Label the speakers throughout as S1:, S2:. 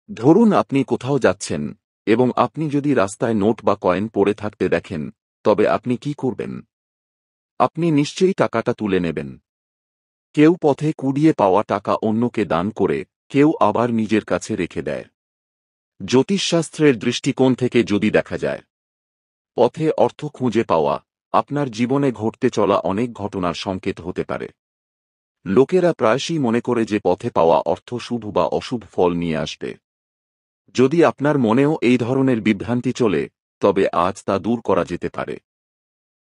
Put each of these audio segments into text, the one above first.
S1: ধরুন আপনি কোথাও যাচ্ছেন এবং আপনি যদি রাস্তায় নোট বা কয়েন পড়ে থাকতে দেখেন, তবে আপনি কি করবেন? আপনি নিশ্চয়ই টাকাটা তুলে নেবেন। কেউ পথে কুড়িয়ে পাওয়া টাকা অন্যকে দান করে, কেউ আবার নিজের কাছে রেখে দেয়। জ্যোতিষশাস্ত্রের দৃষ্টিকোণ থেকে যদি দেখা যায়, পথে অর্থ খুঁজে পাওয়া আপনার জীবনে ঘটতে চলা অনেক ঘটনার সংকেত হতে পারে। লোকেরা প্রায়শই মনে করে যে পথে পাওয়া অর্থ শুভ বা অশুভ ফল নিয়ে আসবে। যদি আপনার মনেও এই ধরনের বিভ্রান্তি চলে, তবে আজ তা দূর করা যেতে পারে।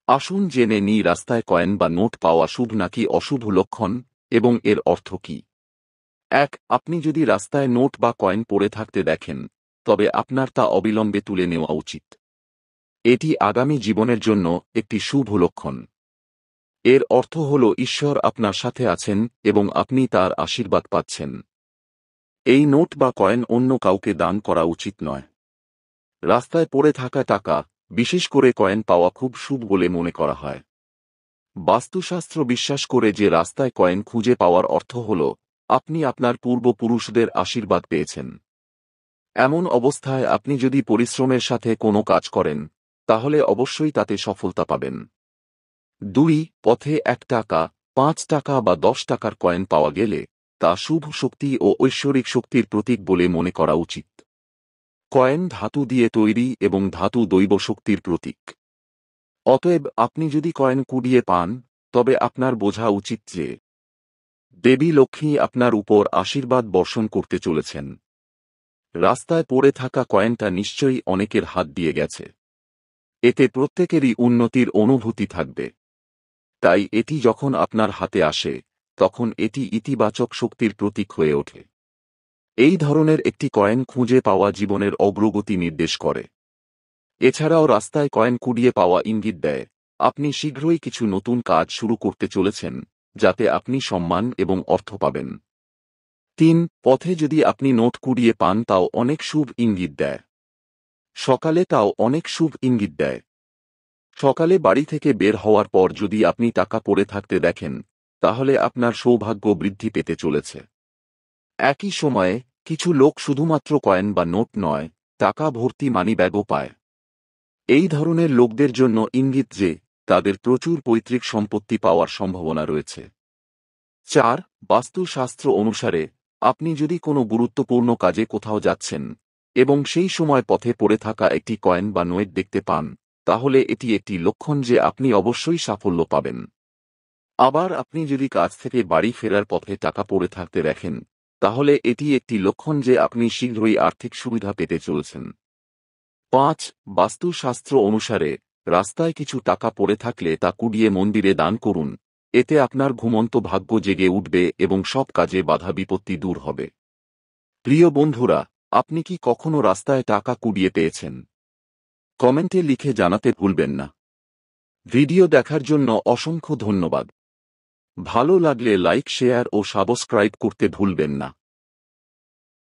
S1: আসুন জেনে নিই রাস্তায় কয়েন বা নোট পাওয়া শুভ নাকি অশুভ লক্ষণ এবং এর অর্থ কী। ১. আপনি যদি রাস্তায় নোট বা কয়েন পড়ে থাকতে দেখেন, তবে আপনার তা অবিলম্বে তুলে নেওয়া উচিত। এটি আগামী জীবনের জন্য একটি শুভ লক্ষণ। এর অর্থ হল ঈশ্বর আপনার সাথে আছেন এবং আপনি তার আশীর্বাদ পাচ্ছেন। এই নোট বা কয়েন অন্য কাউকে দান করা উচিত নয়। রাস্তায় পড়ে থাকা টাকা, বিশেষ করে কয়েন পাওয়া খুব শুভ বলে মনে করা হয়। বাস্তুশাস্ত্র বিশ্বাস করে যে রাস্তায় কয়েন খুঁজে পাওয়ার অর্থ হল আপনি আপনার পূর্বপুরুষদের আশীর্বাদ পেয়েছেন। এমন অবস্থায় আপনি যদি পরিশ্রমের সাথে কোনো কাজ করেন, তাহলে অবশ্যই তাতে সফলতা পাবেন। ২. পথে ১ টাকা, ৫ টাকা বা ১০ টাকার কয়েন পাওয়া গেলে তা শুভ শক্তি ও ঐশ্বরিক শক্তির প্রতীক বলে মনে করা উচিত। কয়েন ধাতু দিয়ে তৈরি এবং ধাতু দৈব শক্তির প্রতীক। অতএব আপনি যদি কয়েন কুড়িয়ে পান, তবে আপনার বোঝা উচিত যে দেবী লক্ষ্মী আপনার উপর আশীর্বাদ বর্ষণ করতে চলেছেন। রাস্তায় পড়ে থাকা কয়েনটা নিশ্চয়ই অনেকের হাত দিয়ে গেছে। এতে প্রত্যেকেরই উন্নতির অনুভূতি থাকবে। তাই এটি যখন আপনার হাতে আসে, তখন এটি ইতিবাচক শক্তির প্রতীক হয়ে ওঠে। এই ধরনের একটি কয়েন খুঁজে পাওয়া জীবনের অগ্রগতি নির্দেশ করে। এছাড়াও রাস্তায় কয়েন কুড়িয়ে পাওয়া ইঙ্গিত দেয় আপনি শীঘ্রই কিছু নতুন কাজ শুরু করতে চলেছেন, যাতে আপনি সম্মান এবং অর্থ পাবেন। ৩. পথে যদি আপনি নোট কুড়িয়ে পান, তাও অনেক শুভ ইঙ্গিত দেয়। সকালে তাও অনেক শুভ ইঙ্গিত দেয়। সকালে বাড়ি থেকে বের হওয়ার পর যদি আপনি টাকা পড়ে থাকতে দেখেন, তাহলে আপনার সৌভাগ্য বৃদ্ধি পেতে চলেছে। একই সময়ে কিছু লোক শুধুমাত্র কয়েন বা নোট নয়, টাকা ভর্তি মানিব্যাগও পায়। এই ধরনের লোকদের জন্য ইঙ্গিত যে তাদের প্রচুর পৈতৃক সম্পত্তি পাওয়ার সম্ভাবনা রয়েছে। ৪. বাস্তুশাস্ত্র অনুসারে আপনি যদি কোনো গুরুত্বপূর্ণ কাজে কোথাও যাচ্ছেন এবং সেই সময় পথে পড়ে থাকা একটি কয়েন বা নোট দেখতে পান, তাহলে এটি একটি লক্ষণ যে আপনি অবশ্যই সাফল্য পাবেন। আবার আপনি যদি কাজ থেকে বাড়ি ফেরার পথে টাকা পড়ে থাকতে দেখেন, তাহলে এটি একটি লক্ষণ যে আপনি শীঘ্রই আর্থিক সুবিধা পেতে চলেছেন। ৫. বাস্তুশাস্ত্র অনুসারে রাস্তায় কিছু টাকা পড়ে থাকলে তা কুড়িয়ে মন্দিরে দান করুন। এতে আপনার ঘুমন্ত ভাগ্য জেগে উঠবে এবং সব কাজে বাধা বিপত্তি দূর হবে। প্রিয় বন্ধুরা, আপনি কি কখনো রাস্তায় টাকা কুড়িয়ে পেয়েছেন? কমেন্টে লিখে জানাতে ভুলবেন না। ভিডিও দেখার জন্য অসংখ্য ধন্যবাদ। ভালো লাগলে লাইক, শেয়ার ও সাবস্ক্রাইব করতে ভুলবেন না।